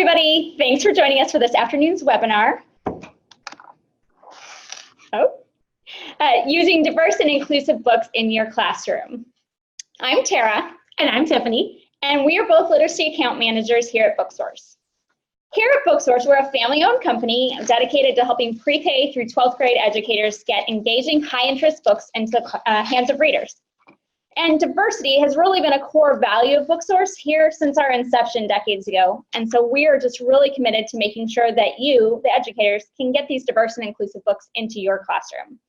everybody. Thanks for joining us for this afternoon's webinar. Using diverse and inclusive books in your classroom. I'm Tara. And I'm Tiffany. And we are both literacy account managers here at Booksource. Here at Booksource, we're a family-owned company dedicated to helping pre-K through 12th grade educators get engaging, high-interest books into the hands of readers. And diversity has really been a core value of Booksource here since our inception decades ago. And so we are just really committed to making sure that you, the educators, can get these diverse and inclusive books into your classroom.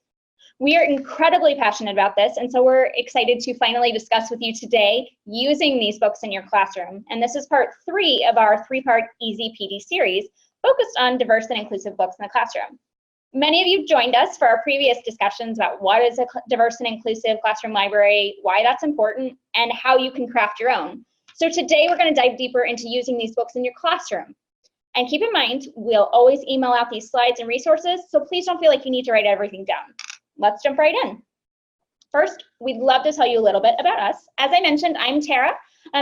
We are incredibly passionate about this, and so we're excited to finally discuss with you today using these books in your classroom. And this is part 3 of our 3-part Easy PD series focused on diverse and inclusive books in the classroom. Many of you joined us for our previous discussions about what is a diverse and inclusive classroom library, why that's important, and how you can craft your own. So today we're going to dive deeper into using these books in your classroom. And keep in mind, we'll always email out these slides and resources, so please don't feel like you need to write everything down. Let's jump right in. First, we'd love to tell you a little bit about us. As I mentioned, I'm Tara.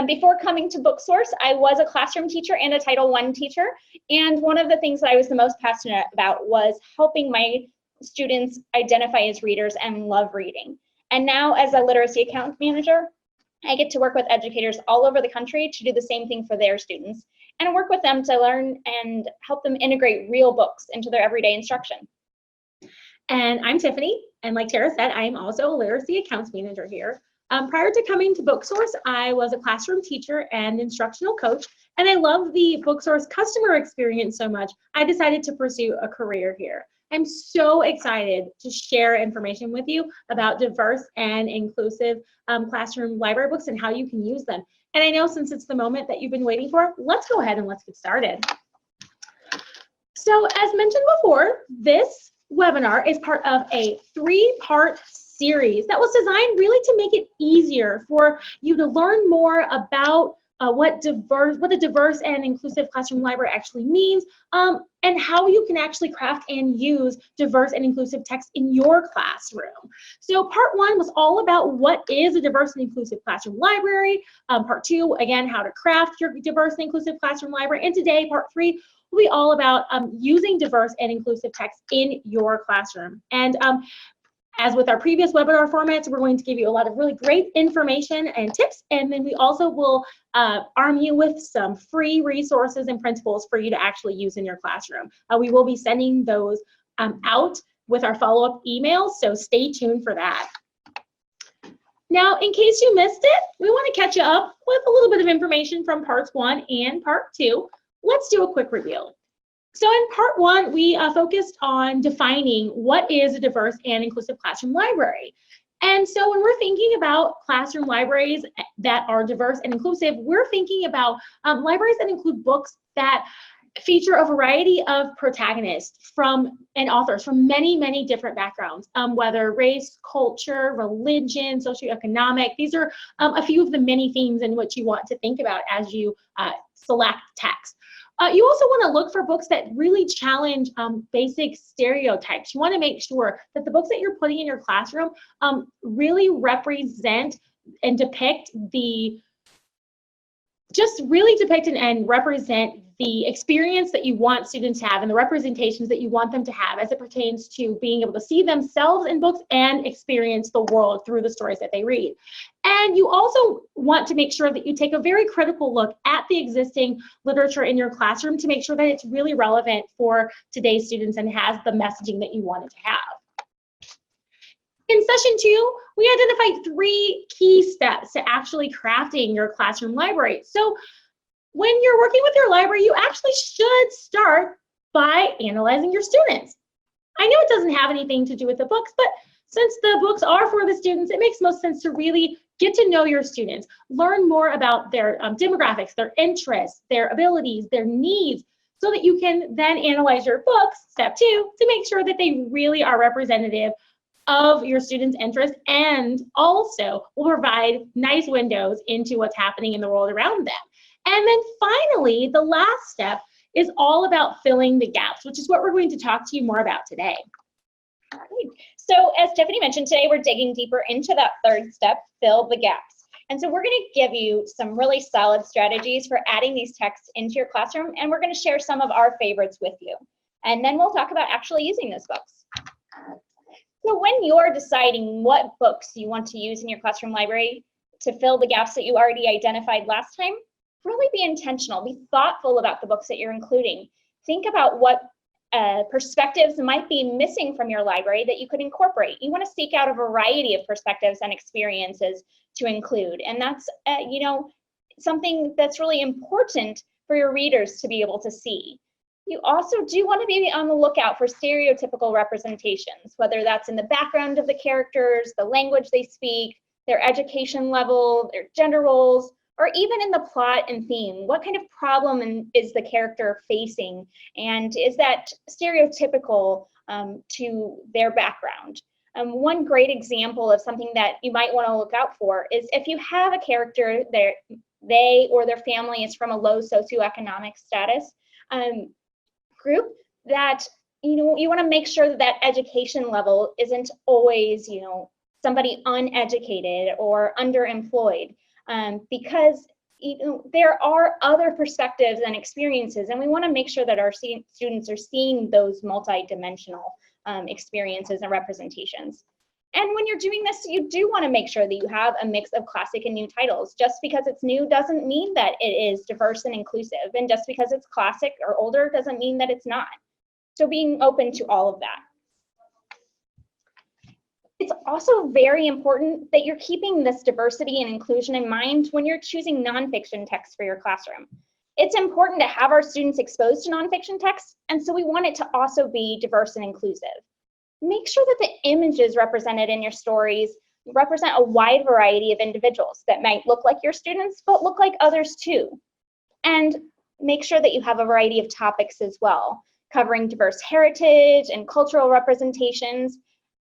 Before coming to Booksource, I was a classroom teacher and a Title I teacher. And one of the things that I was the most passionate about was helping my students identify as readers and love reading. And now as a literacy account manager, I get to work with educators all over the country to do the same thing for their students and work with them to learn and help them integrate real books into their everyday instruction. And I'm Tiffany, and like Tara said, I am also a literacy accounts manager here. Prior to coming to Booksource, I was a classroom teacher and instructional coach, and I love the Booksource customer experience so much, I decided to pursue a career here. I'm so excited to share information with you about diverse and inclusive classroom library books and how you can use them. And I know since it's the moment that you've been waiting for, let's go ahead and let's get started. So as mentioned before, this webinar is part of a 3-part series that was designed really to make it easier for you to learn more about what a diverse and inclusive classroom library actually means, and how you can actually craft and use diverse and inclusive text in your classroom. So part 1 was all about what is a diverse and inclusive classroom library. Part 2, again, how to craft your diverse and inclusive classroom library. And today, part 3, will be all about using diverse and inclusive text in your classroom. And as with our previous webinar formats, we're going to give you a lot of really great information and tips, and then we also will arm you with some free resources and principles for you to actually use in your classroom. We will be sending those out with our follow-up emails, so stay tuned for that. Now, in case you missed it, we want to catch you up with a little bit of information from parts 1 and part 2. Let's do a quick review. So in part 1, we focused on defining what is a diverse and inclusive classroom library. And so when we're thinking about classroom libraries that are diverse and inclusive, we're thinking about libraries that include books that feature a variety of protagonists and authors from many, many different backgrounds, whether race, culture, religion, socioeconomic. These are a few of the many themes in which you want to think about as you select text. You also want to look for books that really challenge basic stereotypes. You want to make sure that the books that you're putting in your classroom really represent and depict and represent the experience that you want students to have and the representations that you want them to have as it pertains to being able to see themselves in books and experience the world through the stories that they read. And you also want to make sure that you take a very critical look at the existing literature in your classroom to make sure that it's really relevant for today's students and has the messaging that you want it to have. In session 2, we identified 3 key steps to actually crafting your classroom library. So when you're working with your library, you actually should start by analyzing your students. I know it doesn't have anything to do with the books, but since the books are for the students, it makes most sense to really get to know your students, learn more about their demographics, their interests, their abilities, their needs, so that you can then analyze your books, step 2, to make sure that they really are representative of your students' interests and also will provide nice windows into what's happening in the world around them. And then finally, the last step is all about filling the gaps, which is what we're going to talk to you more about today. All right. So as Tiffany mentioned, today we're digging deeper into that 3rd step, fill the gaps. And so we're going to give you some really solid strategies for adding these texts into your classroom, and we're going to share some of our favorites with you. And then we'll talk about actually using those books. So when you're deciding what books you want to use in your classroom library to fill the gaps that you already identified last time, really be intentional, be thoughtful about the books that you're including. Think about what perspectives might be missing from your library that you could incorporate. You want to seek out a variety of perspectives and experiences to include, and that's something that's really important for your readers to be able to see. You also do want to be on the lookout for stereotypical representations, whether that's in the background of the characters, the language they speak, their education level, their gender roles, or even in the plot and theme. What kind of problem is the character facing? And is that stereotypical to their background? One great example of something that you might want to look out for is if you have a character that they or their family is from a low socioeconomic status group, that you want to make sure that that education level isn't always somebody uneducated or underemployed. Because there are other perspectives and experiences, and we want to make sure that our students are seeing those multidimensional experiences and representations. And when you're doing this, you do want to make sure that you have a mix of classic and new titles. Just because it's new doesn't mean that it is diverse and inclusive, and just because it's classic or older doesn't mean that it's not. So being open to all of that. It's also very important that you're keeping this diversity and inclusion in mind when you're choosing nonfiction texts for your classroom. It's important to have our students exposed to nonfiction texts, and so we want it to also be diverse and inclusive. Make sure that the images represented in your stories represent a wide variety of individuals that might look like your students, but look like others too. And make sure that you have a variety of topics as well, covering diverse heritage and cultural representations,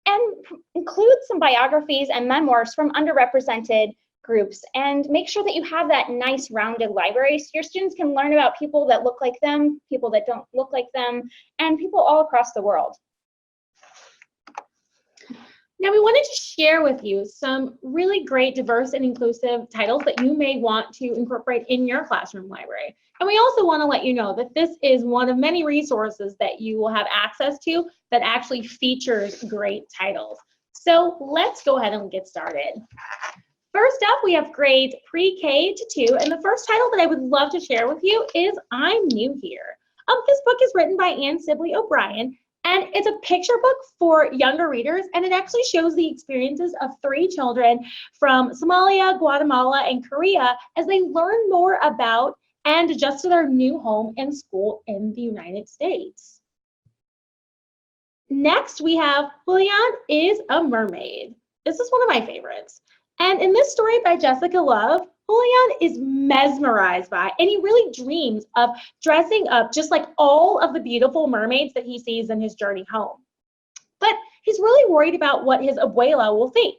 and include some biographies and memoirs from underrepresented groups, and make sure that you have that nice rounded library so your students can learn about people that look like them, people that don't look like them, and people all across the world. Now, we wanted to share with you some really great diverse and inclusive titles that you may want to incorporate in your classroom library. And we also want to let you know that this is one of many resources that you will have access to that actually features great titles. So let's go ahead and get started. First up, we have grades pre-K to 2, and the first title that I would love to share with you is I'm New Here. This book is written by Anne Sibley O'Brien, and it's a picture book for younger readers, and it actually shows the experiences of 3 children from Somalia, Guatemala, and Korea as they learn more about and adjust to their new home and school in the United States. Next, we have Julian is a Mermaid. This is one of my favorites. And in this story by Jessica Love, Julian is mesmerized by, and he really dreams of dressing up just like all of the beautiful mermaids that he sees in his journey home. But he's really worried about what his abuela will think.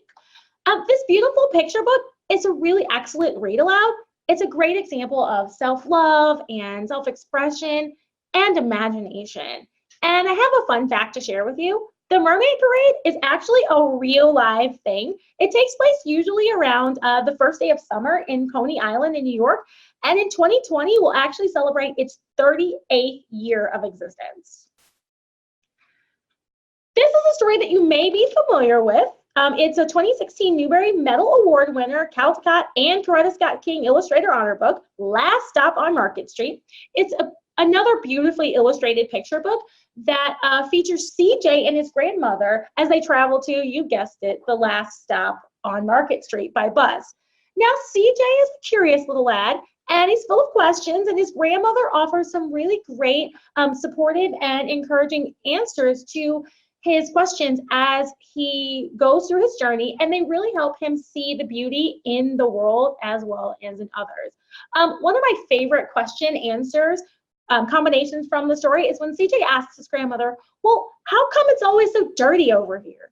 This beautiful picture book is a really excellent read aloud. It's a great example of self-love and self-expression and imagination. And I have a fun fact to share with you. The Mermaid Parade is actually a real live thing. It takes place usually around the first day of summer in Coney Island in New York. And in 2020, will actually celebrate its 38th year of existence. This is a story that you may be familiar with. It's a 2016 Newbery Medal Award winner, Caldecott and Coretta Scott King Illustrator Honor Book, Last Stop on Market Street. It's another beautifully illustrated picture book that features CJ and his grandmother as they travel to, you guessed it, the last stop on Market Street by bus. Now, CJ is a curious little lad, and he's full of questions, and his grandmother offers some really great supportive and encouraging answers to his questions as he goes through his journey, and they really help him see the beauty in the world as well as in others. One of my favorite question answers combinations from the story is when CJ asks his grandmother, well, how come it's always so dirty over here?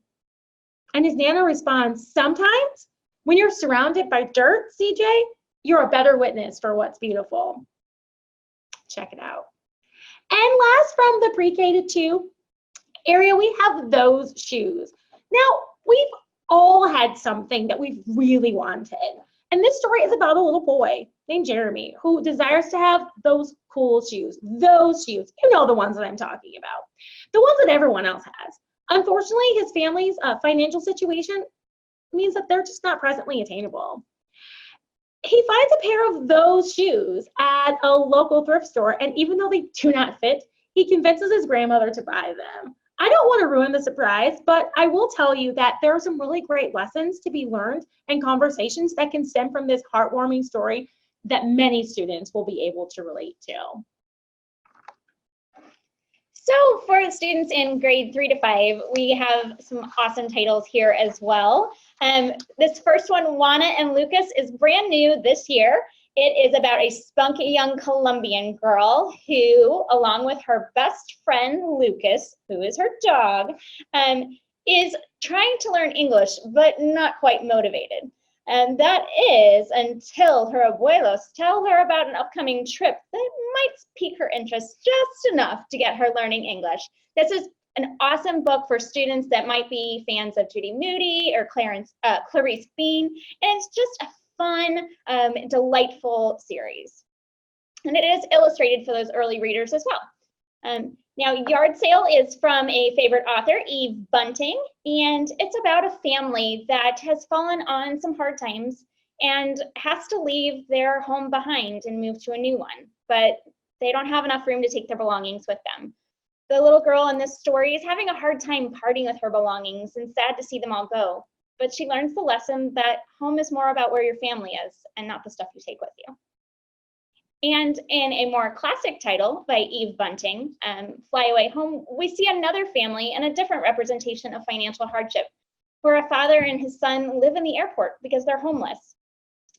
And his Nana responds, sometimes when you're surrounded by dirt, CJ, you're a better witness for what's beautiful. Check it out. And last, from the pre-K to 2 area, we have Those Shoes. Now, we've all had something that we've really wanted. And this story is about a little boy named Jeremy who desires to have those cool shoes. Those shoes, you know, the ones that I'm talking about, the ones that everyone else has. Unfortunately, his family's financial situation means that they're just not presently attainable. He finds a pair of those shoes at a local thrift store, and even though they do not fit, he convinces his grandmother to buy them. I don't want to ruin the surprise, but I will tell you that there are some really great lessons to be learned and conversations that can stem from this heartwarming story that many students will be able to relate to. So for students in grade 3 to 5, we have some awesome titles here as well. This first one, Juana and Lucas, is brand new this year. It is about a spunky young Colombian girl who, along with her best friend, Lucas, who is her dog, is trying to learn English, but not quite motivated. And that is until her abuelos tell her about an upcoming trip that might pique her interest just enough to get her learning English. This is an awesome book for students that might be fans of Judy Moody or Clarice Bean, and it's just a fun, delightful series. And it is illustrated for those early readers as well. Now, Yard Sale is from a favorite author, Eve Bunting, and it's about a family that has fallen on some hard times and has to leave their home behind and move to a new one, but they don't have enough room to take their belongings with them. The little girl in this story is having a hard time parting with her belongings and sad to see them all go, but she learns the lesson that home is more about where your family is and not the stuff you take with you. And in a more classic title by Eve Bunting, Fly Away Home, we see another family and a different representation of financial hardship, where a father and his son live in the airport because they're homeless.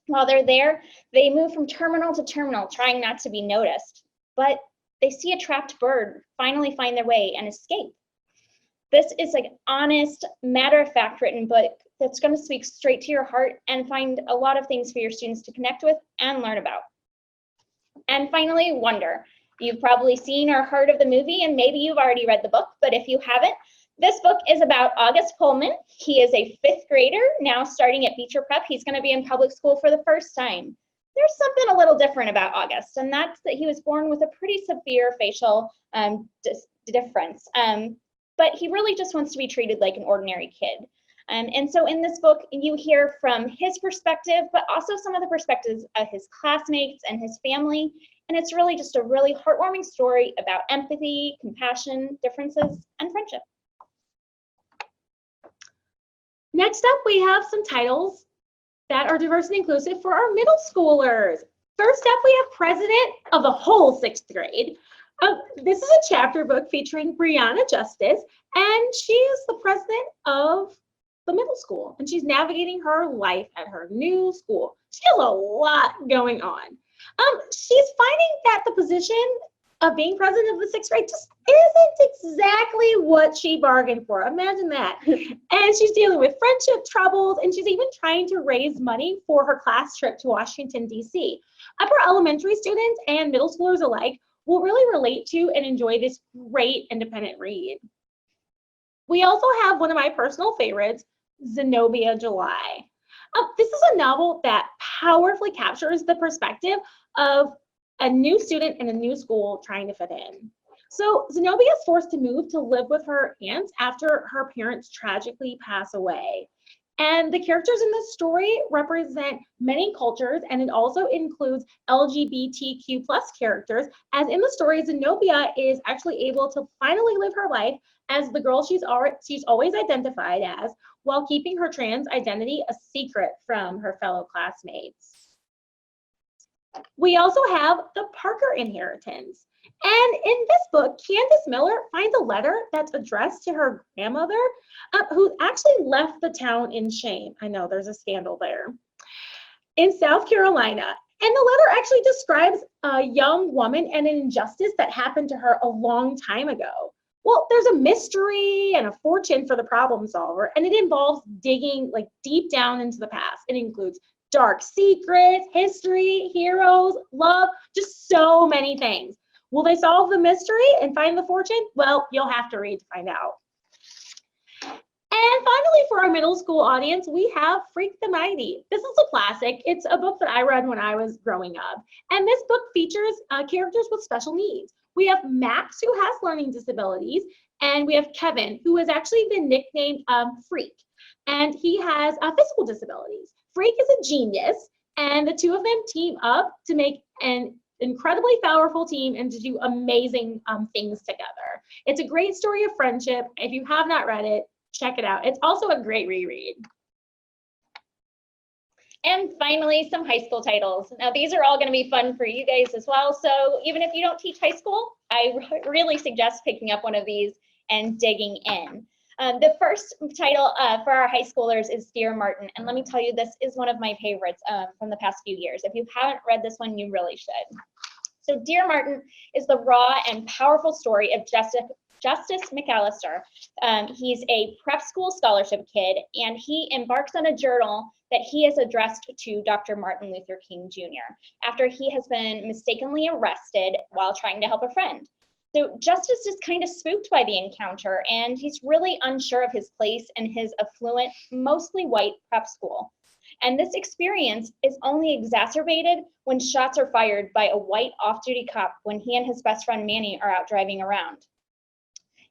While they're there, they move from terminal to terminal, trying not to be noticed, but they see a trapped bird finally find their way and escape. This is an honest, matter-of-fact written book that's going to speak straight to your heart and find a lot of things for your students to connect with and learn about. And finally, Wonder. You've probably seen or heard of the movie, and maybe you've already read the book, but if you haven't, this book is about August Pullman. He is a 5th grader, now starting at Beecher Prep. He's going to be in public school for the first time. There's something a little different about August, and that's that he was born with a pretty severe facial difference. But he really just wants to be treated like an ordinary kid. And so in this book, you hear from his perspective, but also some of the perspectives of his classmates and his family. And it's really just a really heartwarming story about empathy, compassion, differences, and friendship. Next up, we have some titles that are diverse and inclusive for our middle schoolers. First up, we have President of the whole 6th grade. This is a chapter book featuring Brianna Justice, and she is the president of the middle school, and she's navigating her life at her new school. She has a lot going on. She's finding that the position of being president of the 6th grade just isn't exactly what she bargained for. Imagine that. And she's dealing with friendship troubles, and she's even trying to raise money for her class trip to Washington, D.C. Upper elementary students and middle schoolers alike will really relate to and enjoy this great independent read. We also have one of my personal favorites, Zenobia July. This is a novel that powerfully captures the perspective of a new student in a new school trying to fit in. So Zenobia is forced to move to live with her aunts after her parents tragically pass away. And the characters in this story represent many cultures, and it also includes LGBTQ+ characters, as in the story, Zenobia is actually able to finally live her life as the girl she's always identified as, while keeping her trans identity a secret from her fellow classmates. We also have the Parker inheritance. And in this book, Candace Miller finds a letter that's addressed to her grandmother, who actually left the town in shame. I know there's a scandal there. In South Carolina. And the letter actually describes a young woman and an injustice that happened to her a long time ago. Well, there's a mystery and a fortune for the problem solver, and it involves digging like deep down into the past. It includes dark secrets, history, heroes, love, just so many things. Will they solve the mystery and find the fortune? Well, you'll have to read to find out. And And finally, for our middle school audience, we have Freak the Mighty. This is a classic. It's a book that I read when I was growing up. And this book features characters with special needs. We have Max, who has learning disabilities, and we have Kevin, who has actually been nicknamed Freak. And he has physical disabilities. Freak is a genius, and the two of them team up to make an incredibly powerful team and to do amazing things together. It's a great story of friendship. If you have not read it, check it out. It's also a great reread. And finally, some high school titles. Now, these are all going to be fun for you guys as well. So even if you don't teach high school, I really suggest picking up one of these and digging in. The first title for our high schoolers is Dear Martin. And let me tell you, this is one of my favorites from the past few years. If you haven't read this one, you really should. So Dear Martin is the raw and powerful story of Justice McAllister. He's a prep school scholarship kid, and he embarks on a journal that he has addressed to Dr. Martin Luther King Jr. after he has been mistakenly arrested while trying to help a friend. So Justice is kind of spooked by the encounter, and he's really unsure of his place in his affluent, mostly white prep school. And this experience is only exacerbated when shots are fired by a white off-duty cop when he and his best friend Manny are out driving around.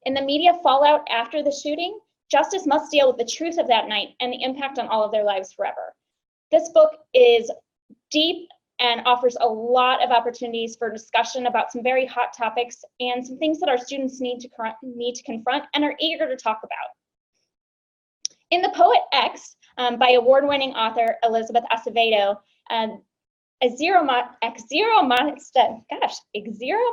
In the media fallout after the shooting, Justice must deal with the truth of that night and the impact on all of their lives forever. This book is deep and offers a lot of opportunities for discussion about some very hot topics and some things that our students need to confront and are eager to talk about. In The Poet X, by award-winning author Elizabeth Acevedo, Xero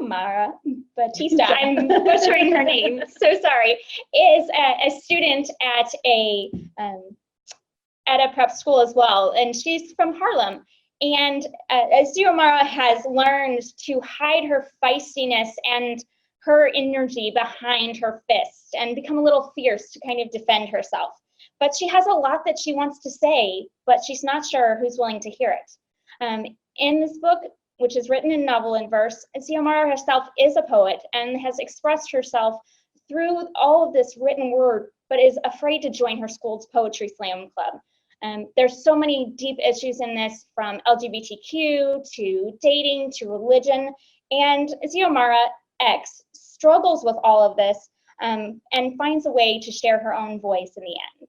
Mara Batista, I'm butchering her name, so sorry, is a student at a prep school as well, and she's from Harlem. And Xero Mara has learned to hide her feistiness and her energy behind her fist and become a little fierce to kind of defend herself. But she has a lot that she wants to say, but she's not sure who's willing to hear it. In this book, which is written in novel and verse, Xiomara herself is a poet and has expressed herself through all of this written word, but is afraid to join her school's poetry slam club. There's so many deep issues in this, from LGBTQ to dating to religion, and Xiomara X struggles with all of this and finds a way to share her own voice in the end.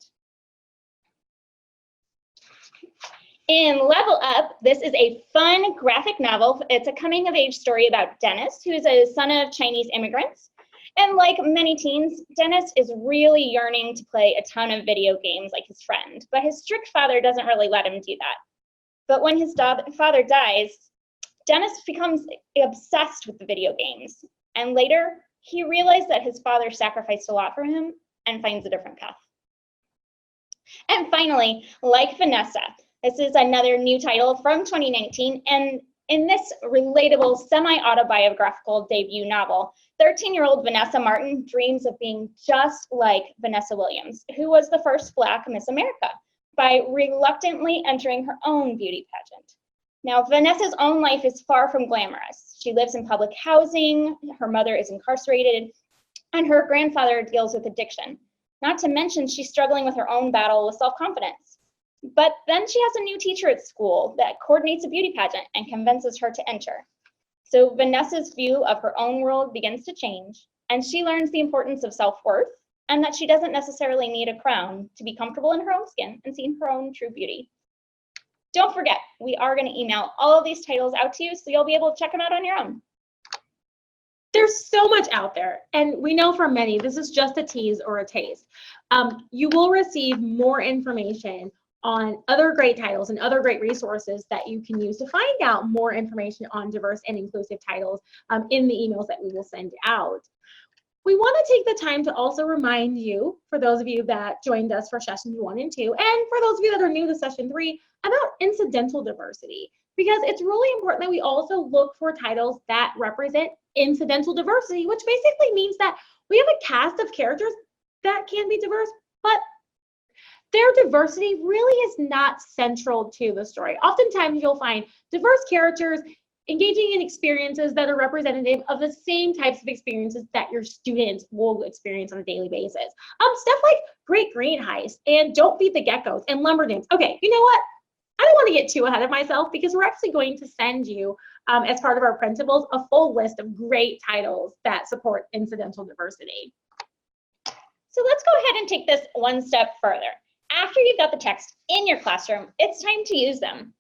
In Level Up, this is a fun graphic novel. It's a coming-of-age story about Dennis, who is a son of Chinese immigrants. And like many teens, Dennis is really yearning to play a ton of video games like his friend, but his strict father doesn't really let him do that. But when his father dies, Dennis becomes obsessed with the video games. And later, he realized that his father sacrificed a lot for him and finds a different path. And finally, Like Vanessa. This is another new title from 2019, and in this relatable semi-autobiographical debut novel, 13-year-old Vanessa Martin dreams of being just like Vanessa Williams, who was the first Black Miss America, by reluctantly entering her own beauty pageant. Now, Vanessa's own life is far from glamorous. She lives in public housing, her mother is incarcerated, and her grandfather deals with addiction. Not to mention, she's struggling with her own battle with self-confidence. But then she has a new teacher at school that coordinates a beauty pageant and convinces her to enter. So Vanessa's view of her own world begins to change, and she learns the importance of self-worth and that she doesn't necessarily need a crown to be comfortable in her own skin and see her own true beauty. Don't forget, we are going to email all of these titles out to you, so you'll be able to check them out on your own. There's so much out there, and we know for many, this is just a tease or a taste. You will receive more information on other great titles and other great resources that you can use to find out more information on diverse and inclusive titles in the emails that we will send out. We want to take the time to also remind you, for those of you that joined us for sessions 1 and 2, and for those of you that are new to session 3, about incidental diversity, because it's really important that we also look for titles that represent incidental diversity, which basically means that we have a cast of characters that can be diverse, but their diversity really is not central to the story. Oftentimes you'll find diverse characters engaging in experiences that are representative of the same types of experiences that your students will experience on a daily basis. Stuff like Great Green Heist and Don't Feed the Geckos and Lumber Dance. Okay, you know what? I don't want to get too ahead of myself because we're actually going to send you, as part of our printables, a full list of great titles that support incidental diversity. So let's go ahead and take this one step further. After you've got the text in your classroom, it's time to use them.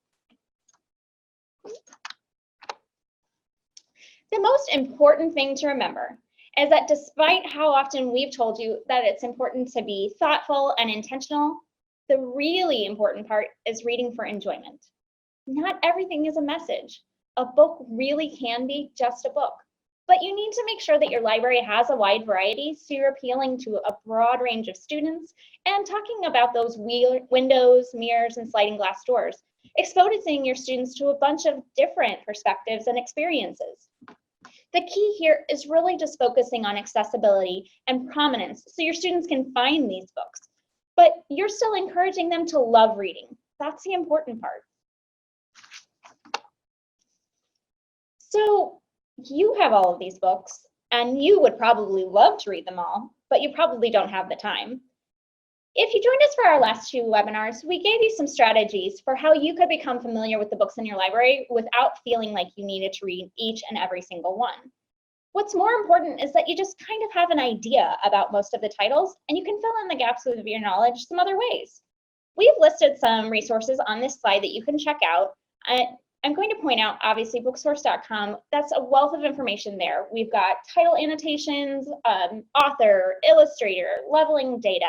The most important thing to remember is that despite how often we've told you that it's important to be thoughtful and intentional, the really important part is reading for enjoyment. Not everything is a message. A book really can be just a book, but you need to make sure that your library has a wide variety so you're appealing to a broad range of students and talking about those windows, mirrors, and sliding glass doors, exposing your students to a bunch of different perspectives and experiences. The key here is really just focusing on accessibility and prominence so your students can find these books, but you're still encouraging them to love reading. That's the important part. So you have all of these books and you would probably love to read them all, but you probably don't have the time. If you joined us for our last 2 webinars, we gave you some strategies for how you could become familiar with the books in your library without feeling like you needed to read each and every single one. What's more important is that you just kind of have an idea about most of the titles and you can fill in the gaps with your knowledge some other ways. We've listed some resources on this slide that you can check out. I'm going to point out, obviously, booksource.com, that's a wealth of information there. We've got title annotations, author, illustrator, leveling data,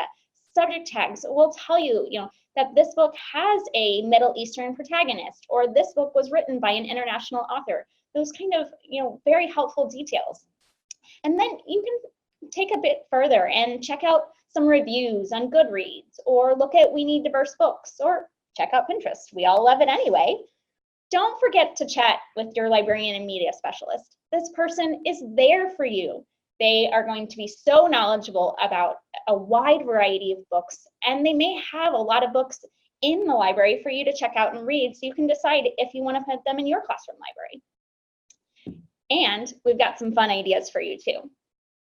subject tags will tell you, that this book has a Middle Eastern protagonist, or this book was written by an international author. Those kind of, very helpful details. And then you can take a bit further and check out some reviews on Goodreads, or look at We Need Diverse Books, or check out Pinterest. We all love it anyway. Don't forget to chat with your librarian and media specialist. This person is there for you. They are going to be so knowledgeable about a wide variety of books, and they may have a lot of books in the library for you to check out and read so you can decide if you want to put them in your classroom library. And we've got some fun ideas for you too.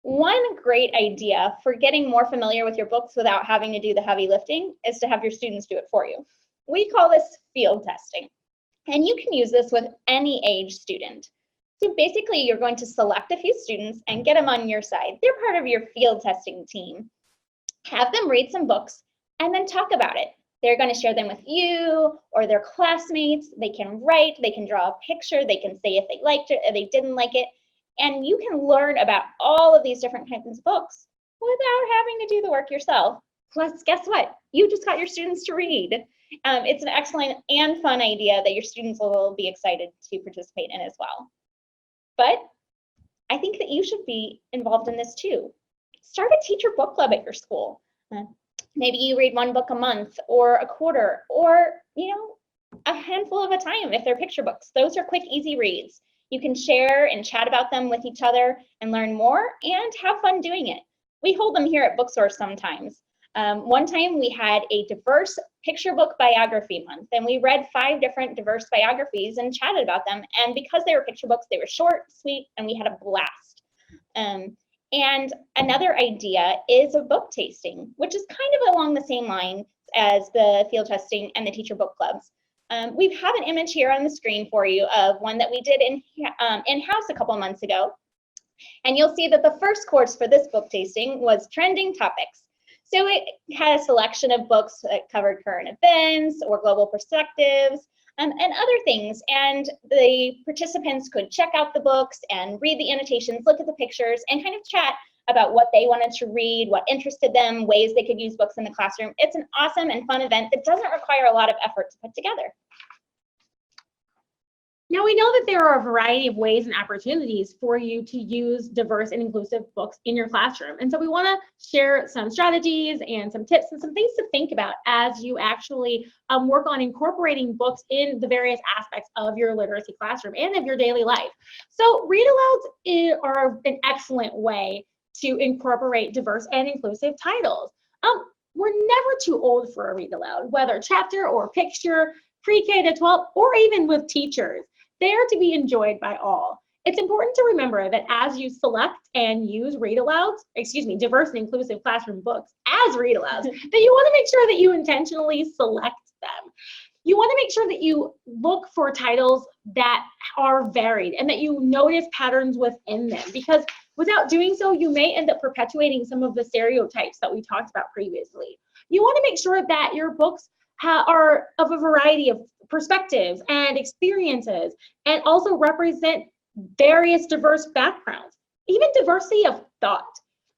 One great idea for getting more familiar with your books without having to do the heavy lifting is to have your students do it for you. We call this field testing, and you can use this with any age student. So basically, you're going to select a few students and get them on your side. They're part of your field testing team. Have them read some books and then talk about it. They're going to share them with you or their classmates. They can write, they can draw a picture, they can say if they liked it or they didn't like it. And you can learn about all of these different kinds of books without having to do the work yourself. Plus, guess what? You just got your students to read. It's an excellent and fun idea that your students will be excited to participate in as well. But I think that you should be involved in this too. Start a teacher book club at your school. Maybe you read 1 book a month or a quarter, or a handful of a time if they're picture books. Those are quick, easy reads. You can share and chat about them with each other and learn more and have fun doing it. We hold them here at Booksource sometimes. One time we had a diverse picture book biography month, and we read 5 different diverse biographies and chatted about them. And because they were picture books, they were short, sweet, and we had a blast. And another idea is a book tasting, which is kind of along the same line as the field testing and the teacher book clubs. We have an image here on the screen for you of one that we did in-house a couple of months ago. And you'll see that the first course for this book tasting was trending topics. So it had a selection of books that covered current events or global perspectives and other things. And the participants could check out the books and read the annotations, look at the pictures, and kind of chat about what they wanted to read, what interested them, ways they could use books in the classroom. It's an awesome and fun event that doesn't require a lot of effort to put together. Now, we know that there are a variety of ways and opportunities for you to use diverse and inclusive books in your classroom. And so we want to share some strategies and some tips and some things to think about as you actually work on incorporating books in the various aspects of your literacy classroom and of your daily life. So read-alouds are an excellent way to incorporate diverse and inclusive titles. We're never too old for a read-aloud, whether chapter or picture, pre-K to 12, or even with teachers. They're to be enjoyed by all. It's important to remember that as you select and use diverse and inclusive classroom books as read alouds, that you want to make sure that you intentionally select them. You want to make sure that you look for titles that are varied and that you notice patterns within them, because without doing so, you may end up perpetuating some of the stereotypes that we talked about previously. You want to make sure that your books are of a variety of perspectives and experiences, and also represent various diverse backgrounds, even diversity of thought.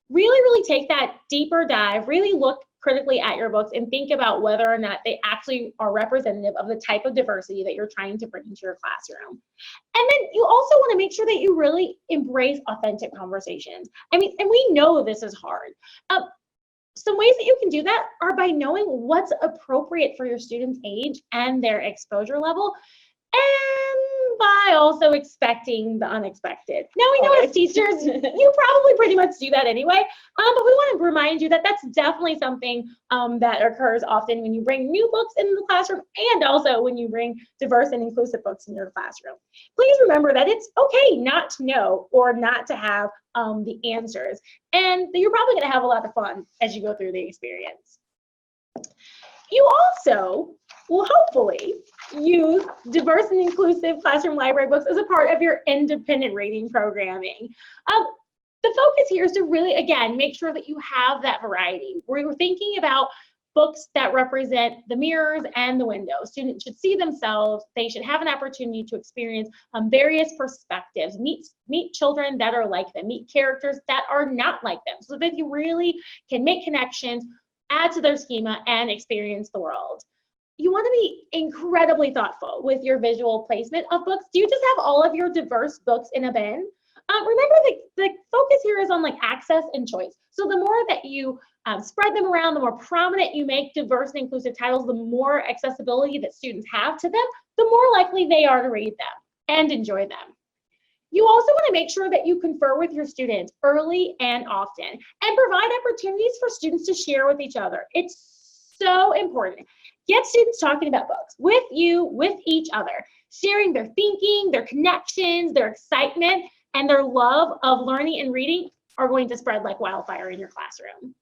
Really take that deeper dive, really look critically at your books and think about whether or not they actually are representative of the type of diversity that you're trying to bring into your classroom. And then you also want to make sure that you really embrace authentic conversations. I mean, and we know this is hard. Some ways that you can do that are by knowing what's appropriate for your students' age and their exposure level, and by also expecting the unexpected. Now, we know as teachers, you probably pretty much do that anyway, but we want to remind you that that's definitely something that occurs often when you bring new books into the classroom, and also when you bring diverse and inclusive books in your classroom. Please remember that it's okay not to know or not to have the answers, and you're probably going to have a lot of fun as you go through the experience. You also will hopefully use diverse and inclusive classroom library books as a part of your independent reading programming. The focus here is to really, again, make sure that you have that variety. We're thinking about books that represent the mirrors and the windows. Students should see themselves. They should have an opportunity to experience various perspectives, meet children that are like them, meet characters that are not like them, so that you really can make connections, add to their schema, and experience the world. You want to be incredibly thoughtful with your visual placement of books. Do you just have all of your diverse books in a bin? Remember, the focus here is on like access and choice. So the more that you spread them around, the more prominent you make diverse and inclusive titles, the more accessibility that students have to them, the more likely they are to read them and enjoy them. You also want to make sure that you confer with your students early and often, and provide opportunities for students to share with each other. It's so important. Get students talking about books with you, with each other, sharing their thinking, their connections, their excitement, and their love of learning and reading are going to spread like wildfire in your classroom.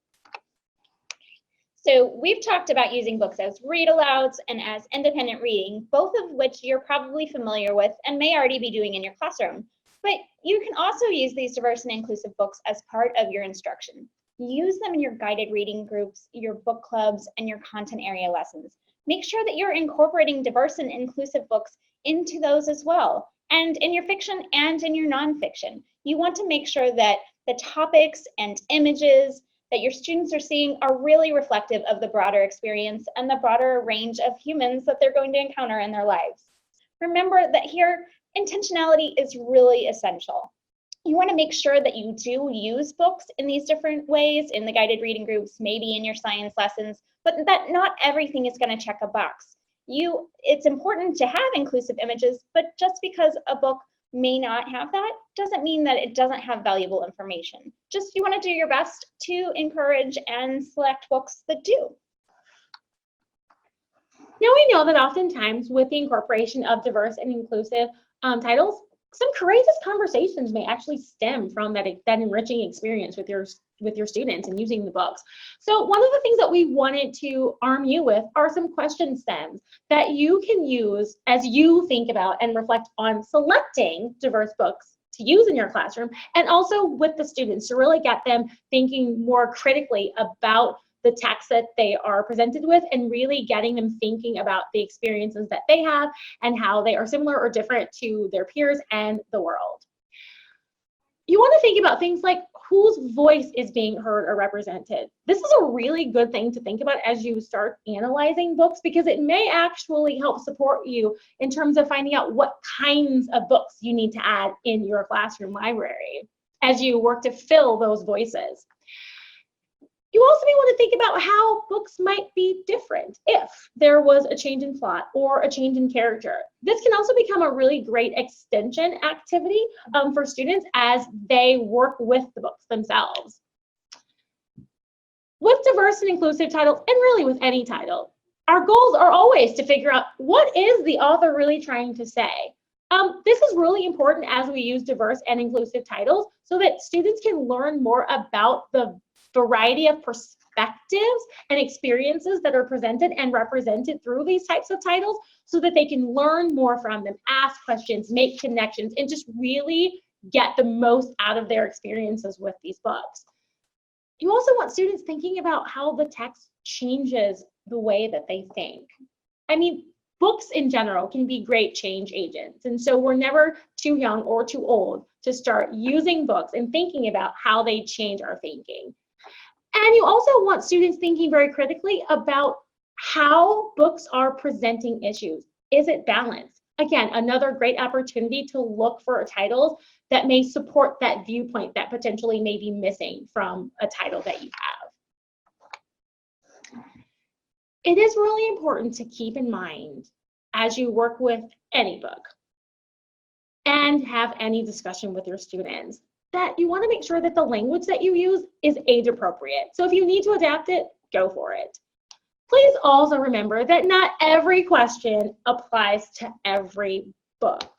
So we've talked about using books as read alouds and as independent reading, both of which you're probably familiar with and may already be doing in your classroom. But you can also use these diverse and inclusive books as part of your instruction. Use them in your guided reading groups, your book clubs, and your content area lessons. Make sure that you're incorporating diverse and inclusive books into those as well, and in your fiction and in your nonfiction. You want to make sure that the topics and images that your students are seeing are really reflective of the broader experience and the broader range of humans that they're going to encounter in their lives. Remember that here, intentionality is really essential. You want to make sure that you do use books in these different ways, in the guided reading groups, maybe in your science lessons, but that not everything is going to check a box. It's important to have inclusive images, but just because a book may not have that doesn't mean that it doesn't have valuable information. Just you want to do your best to encourage and select books that do. Now we know that oftentimes with the incorporation of diverse and inclusive titles, some courageous conversations may actually stem from that enriching experience with your students and using the books. So one of the things that we wanted to arm you with are some question stems that you can use as you think about and reflect on selecting diverse books to use in your classroom, and also with the students to really get them thinking more critically about the text that they are presented with, and really getting them thinking about the experiences that they have and how they are similar or different to their peers and the world. You want to think about things like whose voice is being heard or represented. This is a really good thing to think about as you start analyzing books, because it may actually help support you in terms of finding out what kinds of books you need to add in your classroom library as you work to fill those voices. You also may want to think about how books might be different if there was a change in plot or a change in character. This can also become a really great extension activity for students as they work with the books themselves. With diverse and inclusive titles, and really with any title, our goals are always to figure out what is the author really trying to say. This is really important as we use diverse and inclusive titles so that students can learn more about the variety of perspectives and experiences that are presented and represented through these types of titles so that they can learn more from them, ask questions, make connections, and just really get the most out of their experiences with these books. You also want students thinking about how the text changes the way that they think. I mean, books in general can be great change agents. And so we're never too young or too old to start using books and thinking about how they change our thinking. And you also want students thinking very critically about how books are presenting issues. Is it balanced? Again, another great opportunity to look for titles that may support that viewpoint that potentially may be missing from a title that you have. It is really important to keep in mind as you work with any book and have any discussion with your students that you want to make sure that the language that you use is age appropriate. So if you need to adapt it, go for it. Please also remember that not every question applies to every book.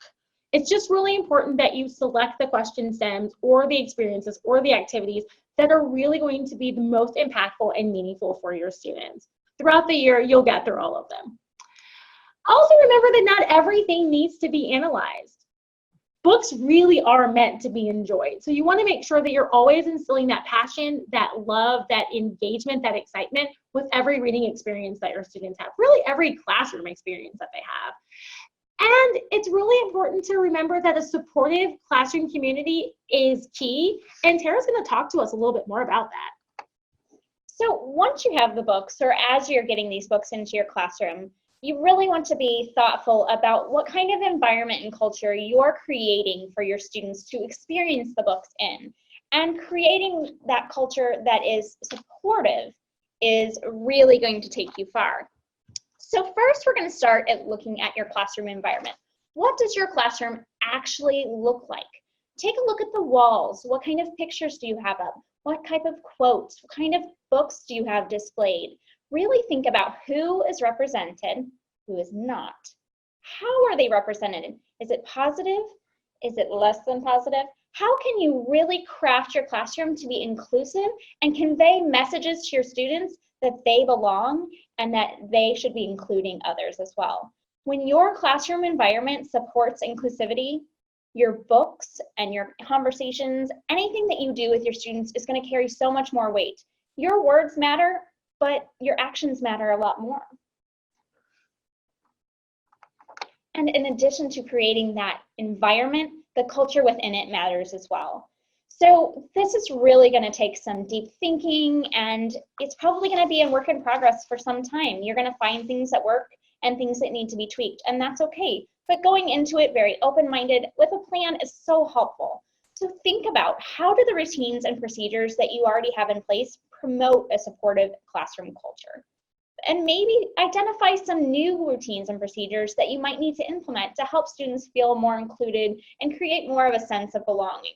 It's just really important that you select the question stems or the experiences or the activities that are really going to be the most impactful and meaningful for your students. Throughout the year, you'll get through all of them. Also remember that not everything needs to be analyzed. Books really are meant to be enjoyed. So you want to make sure that you're always instilling that passion, that love, that engagement, that excitement with every reading experience that your students have, really every classroom experience that they have. And it's really important to remember that a supportive classroom community is key. And Tara's going to talk to us a little bit more about that. So once you have the books, or as you're getting these books into your classroom, you really want to be thoughtful about what kind of environment and culture you're creating for your students to experience the books in. And creating that culture that is supportive is really going to take you far. So first, we're going to start at looking at your classroom environment. What does your classroom actually look like? Take a look at the walls. What kind of pictures do you have up? What type of quotes? What kind of books do you have displayed? Really think about who is represented, who is not. How are they represented? Is it positive? Is it less than positive? How can you really craft your classroom to be inclusive and convey messages to your students that they belong and that they should be including others as well? When your classroom environment supports inclusivity, your books and your conversations, anything that you do with your students is going to carry so much more weight. Your words matter, but your actions matter a lot more. And in addition to creating that environment, the culture within it matters as well. So this is really going to take some deep thinking, and it's probably going to be a work in progress for some time. You're going to find things that work and things that need to be tweaked, and that's okay. But going into it very open-minded with a plan is so helpful. So think about, how do the routines and procedures that you already have in place promote a supportive classroom culture? And maybe identify some new routines and procedures that you might need to implement to help students feel more included and create more of a sense of belonging.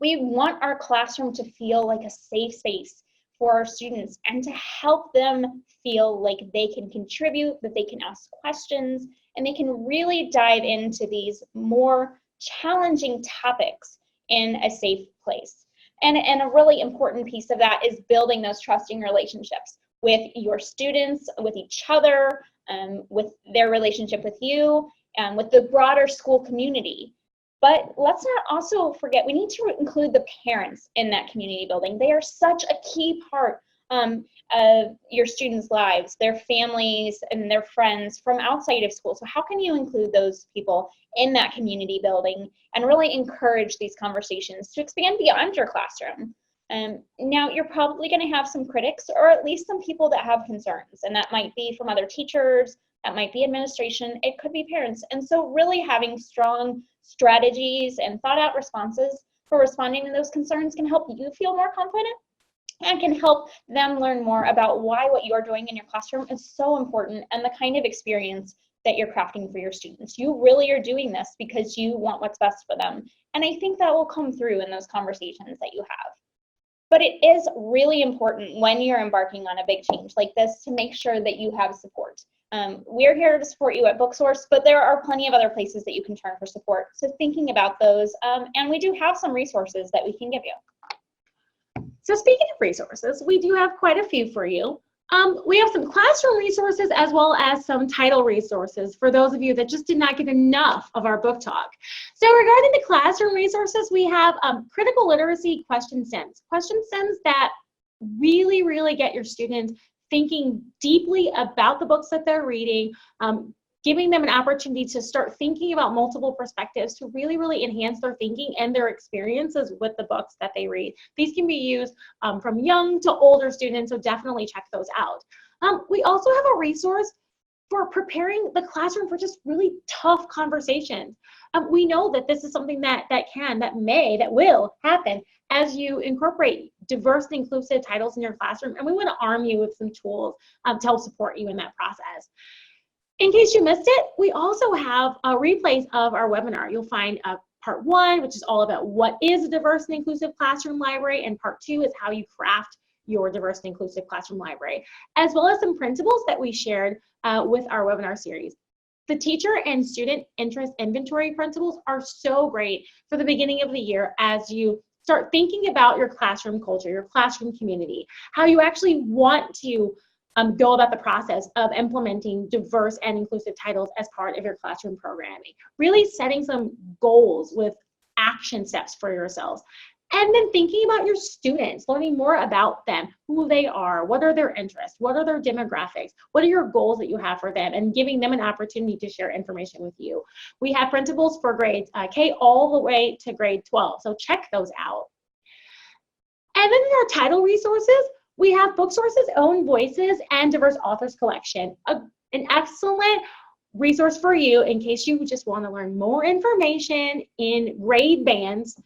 We want our classroom to feel like a safe space for our students and to help them feel like they can contribute, that they can ask questions, and they can really dive into these more challenging topics in a safe place. And a really important piece of that is building those trusting relationships with your students, with each other, with their relationship with you, with the broader school community. But let's not also forget, we need to include the parents in that community building. They are such a key part of your students' lives, their families and their friends from outside of school. So how can you include those people in that community building and really encourage these conversations to expand beyond your classroom? Now, you're probably going to have some critics, or at least some people that have concerns, and that might be from other teachers, that might be administration, it could be parents. And so really having strong strategies and thought out responses for responding to those concerns can help you feel more confident and can help them learn more about why what you're doing in your classroom is so important and the kind of experience that you're crafting for your students. You really are doing this because you want what's best for them. And I think that will come through in those conversations that you have. But it is really important when you're embarking on a big change like this to make sure that you have support. We're here to support you at Booksource, but there are plenty of other places that you can turn for support. So thinking about those, and we do have some resources that we can give you. So speaking of resources, we do have quite a few for you. We have some classroom resources as well as some title resources for those of you that just did not get enough of our book talk. So regarding the classroom resources, we have critical literacy question stems that really get your students thinking deeply about the books that they're reading, giving them an opportunity to start thinking about multiple perspectives to really enhance their thinking and their experiences with the books that they read. These can be used from young to older students, so definitely check those out. We also have a resource for preparing the classroom for just really tough conversations. We know that this is something that will happen as you incorporate diverse and inclusive titles in your classroom, and we want to arm you with some tools to help support you in that process. In case you missed it, we also have replays of our webinar. You'll find part 1, which is all about what is a diverse and inclusive classroom library, and part 2 is how you craft your diverse and inclusive classroom library, as well as some principles that we shared with our webinar series. The teacher and student interest inventory principles are so great for the beginning of the year as you start thinking about your classroom culture, your classroom community, how you actually want to go about the process of implementing diverse and inclusive titles as part of your classroom programming. Really setting some goals with action steps for yourselves. And then thinking about your students, learning more about them, who they are, what are their interests, what are their demographics, what are your goals that you have for them, and giving them an opportunity to share information with you. We have principles for grades K all the way to grade 12, so check those out. And then in our title resources, we have Booksource's Own Voices and Diverse Authors Collection, an excellent resource for you in case you just want to learn more information in grade bands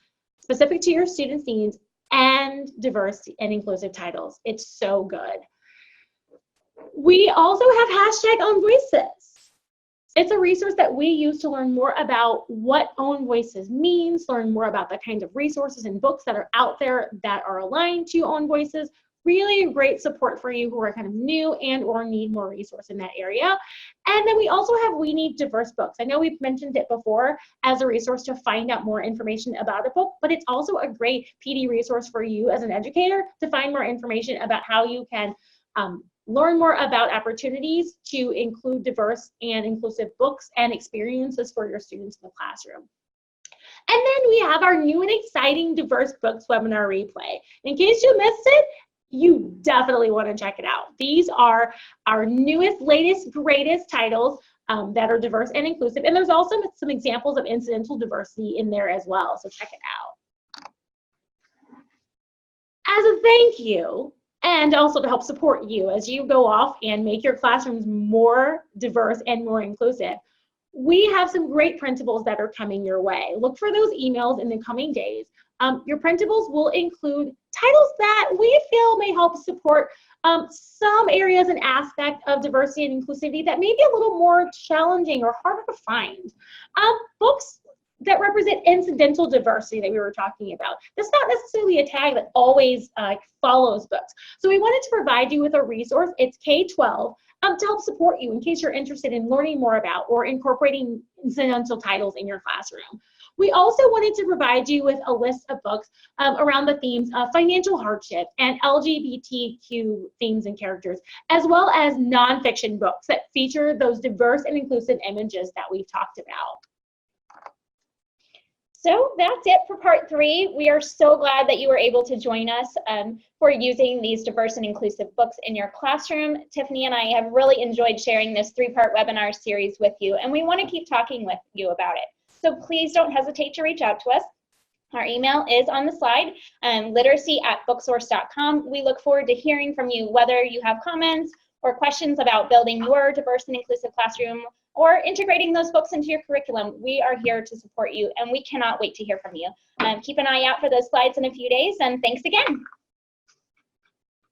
specific to your students' needs and diverse and inclusive titles. It's so good. We also have hashtag Own Voices. It's a resource that we use to learn more about what Own Voices means, learn more about the kinds of resources and books that are out there that are aligned to Own Voices. Really great support for you who are kind of new and or need more resource in that area. And then we also have We Need Diverse Books. I know we've mentioned it before as a resource to find out more information about a book, but it's also a great PD resource for you as an educator to find more information about how you can learn more about opportunities to include diverse and inclusive books and experiences for your students in the classroom. And then we have our new and exciting Diverse Books webinar replay. In case you missed it, you definitely want to check it out. These are our newest, latest, greatest titles that are diverse and inclusive. And there's also some examples of incidental diversity in there as well, so check it out. As a thank you, and also to help support you as you go off and make your classrooms more diverse and more inclusive, we have some great printables that are coming your way. Look for those emails in the coming days. Your printables will include titles that we feel may help support some areas and aspect of diversity and inclusivity that may be a little more challenging or harder to find. Books that represent incidental diversity that we were talking about. That's not necessarily a tag that always follows books. So we wanted to provide you with a resource. It's K-12 to help support you in case you're interested in learning more about or incorporating incidental titles in your classroom. We also wanted to provide you with a list of books around the themes of financial hardship and LGBTQ themes and characters, as well as nonfiction books that feature those diverse and inclusive images that we've talked about. So that's it for part 3. We are so glad that you were able to join us for using these diverse and inclusive books in your classroom. Tiffany and I have really enjoyed sharing this 3-part webinar series with you, and we want to keep talking with you about it. So please don't hesitate to reach out to us. Our email is on the slide, literacy@booksource.com. We look forward to hearing from you, whether you have comments or questions about building your diverse and inclusive classroom or integrating those books into your curriculum. We are here to support you, and we cannot wait to hear from you. Keep an eye out for those slides in a few days, and thanks again.